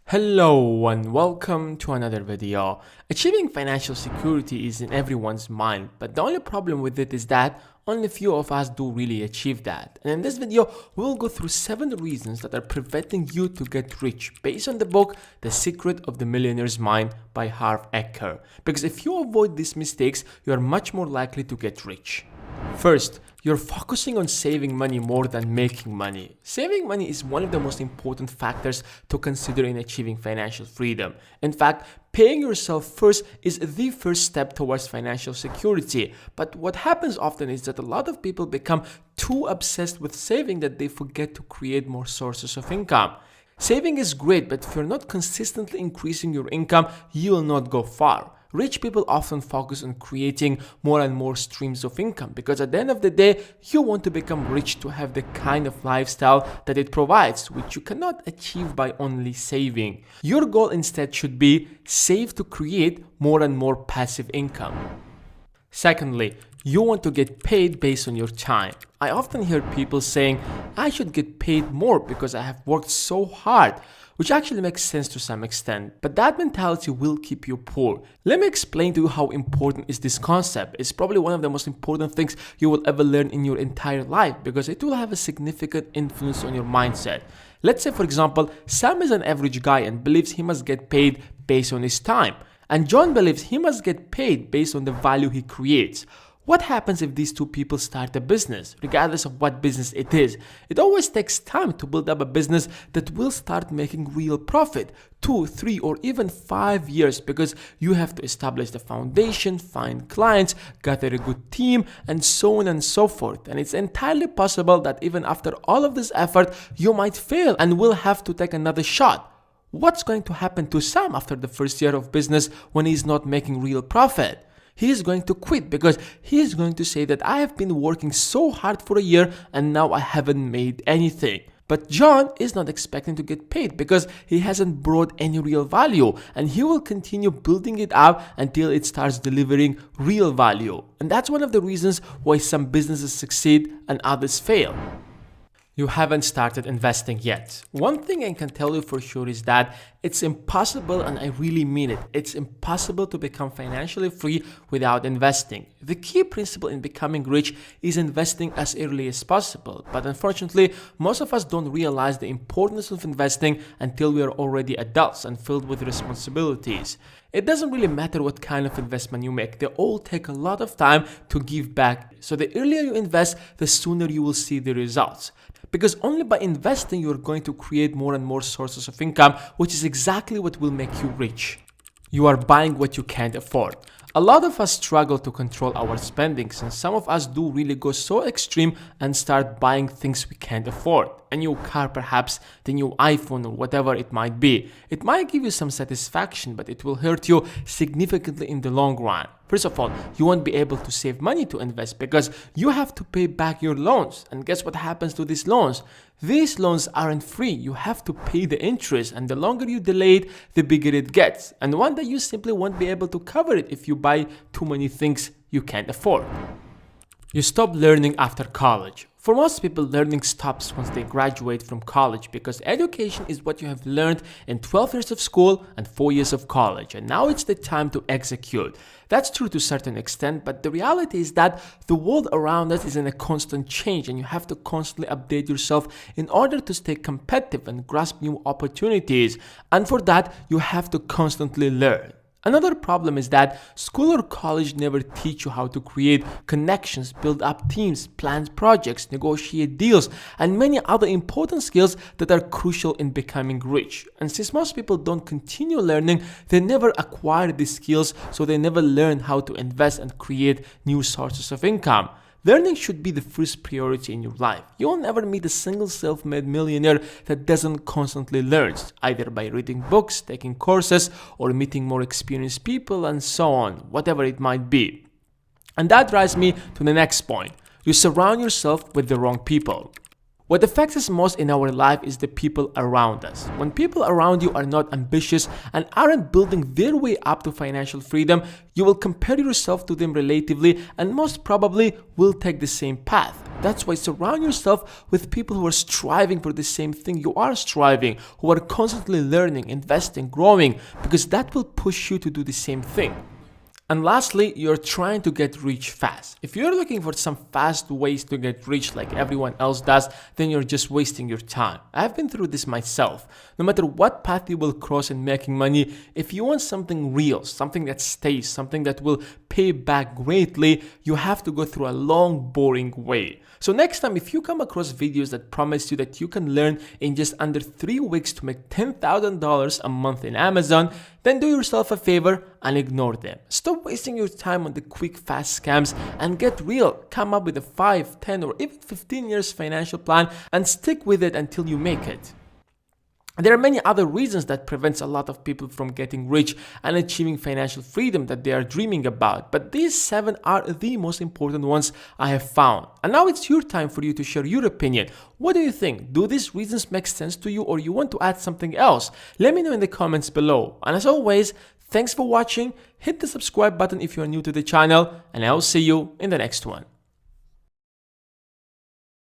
Hello and welcome to another video. Achieving financial security is in everyone's mind, but the only problem with it is that only few of us do really achieve that. And in this video, we'll go through 7 reasons that are preventing you to get rich based on the book The Secret of the Millionaire's Mind by Harv Eker. Because if you avoid these mistakes, you are much more likely to get rich. First, you're focusing on saving money more than making money. Saving money is one of the most important factors to consider in achieving financial freedom. In fact, paying yourself first is the first step towards financial security. But what happens often is that a lot of people become too obsessed with saving that they forget to create more sources of income. Saving is great, but if you're not consistently increasing your income, you will not go far. Rich people often focus on creating more and more streams of income because at the end of the day, you want to become rich to have the kind of lifestyle that it provides, which you cannot achieve by only saving. Your goal instead should be save to create more and more passive income. Secondly, you want to get paid based on your time. I often hear people saying, I should get paid more because I have worked so hard, which actually makes sense to some extent, but that mentality will keep you poor. Let me explain to you how important is this concept. It's probably one of the most important things you will ever learn in your entire life because it will have a significant influence on your mindset. Let's say, for example, Sam is an average guy and believes he must get paid based on his time, and John believes he must get paid based on the value he creates. What happens if these two people start a business, regardless of what business it is? It always takes time to build up a business that will start making real profit. 2, 3, or even 5 years because you have to establish the foundation, find clients, gather a good team, and so on and so forth. And it's entirely possible that even after all of this effort, you might fail and will have to take another shot. What's going to happen to Sam after the first year of business when he's not making real profit? He is going to quit because he is going to say that I have been working so hard for a year and now I haven't made anything. But John is not expecting to get paid because he hasn't brought any real value, and he will continue building it up until it starts delivering real value. And that's one of the reasons why some businesses succeed and others fail. You haven't started investing yet. One thing I can tell you for sure is that it's impossible, and I really mean it, it's impossible to become financially free without investing. The key principle in becoming rich is investing as early as possible, but unfortunately, most of us don't realize the importance of investing until we are already adults and filled with responsibilities. It doesn't really matter what kind of investment you make, they all take a lot of time to give back. So the earlier you invest, the sooner you will see the results. Because only by investing you're going to create more and more sources of income, which is exactly what will make you rich. You are buying what you can't afford. A lot of us struggle to control our spendings, and some of us do really go so extreme and start buying things we can't afford. A new car perhaps, the new iPhone or whatever it might be. It might give you some satisfaction, but it will hurt you significantly in the long run. First of all, you won't be able to save money to invest because you have to pay back your loans. And guess what happens to these loans? These loans aren't free. You have to pay the interest, and the longer you delay it, the bigger it gets. And one day you simply won't be able to cover it if you buy too many things you can't afford. You stop learning after college. For most people, learning stops once they graduate from college because education is what you have learned in 12 years of school and 4 years of college, and now it's the time to execute. That's true to a certain extent, but the reality is that the world around us is in a constant change, and you have to constantly update yourself in order to stay competitive and grasp new opportunities. And for that, you have to constantly learn. Another problem is that school or college never teach you how to create connections, build up teams, plan projects, negotiate deals, and many other important skills that are crucial in becoming rich. And since most people don't continue learning, they never acquire these skills, so they never learn how to invest and create new sources of income. Learning should be the first priority in your life. You will never meet a single self-made millionaire that doesn't constantly learn, either by reading books, taking courses, or meeting more experienced people, and so on, whatever it might be. And that drives me to the next point. You surround yourself with the wrong people. What affects us most in our life is the people around us. When people around you are not ambitious and aren't building their way up to financial freedom, you will compare yourself to them relatively and most probably will take the same path. That's why surround yourself with people who are striving for the same thing you are striving, who are constantly learning, investing, growing, because that will push you to do the same thing. And lastly, you're trying to get rich fast. If you're looking for some fast ways to get rich like everyone else does, then you're just wasting your time. I've been through this myself. No matter what path you will cross in making money, if you want something real, something that stays, something that will pay back greatly, you have to go through a long, boring way. So next time, if you come across videos that promise you that you can learn in just under 3 weeks to make $10,000 a month in Amazon, then do yourself a favor and ignore them. Stop wasting your time on the quick, fast scams and get real. Come up with a 5, 10, or even 15 years financial plan and stick with it until you make it. There are many other reasons that prevents a lot of people from getting rich and achieving financial freedom that they are dreaming about, but these 7 are the most important ones I have found. And now it's your time for you to share your opinion. What do you think? Do these reasons make sense to you, or you want to add something else? Let me know in the comments below. And as always, thanks for watching. Hit the subscribe button if you are new to the channel, and I'll see you in the next one.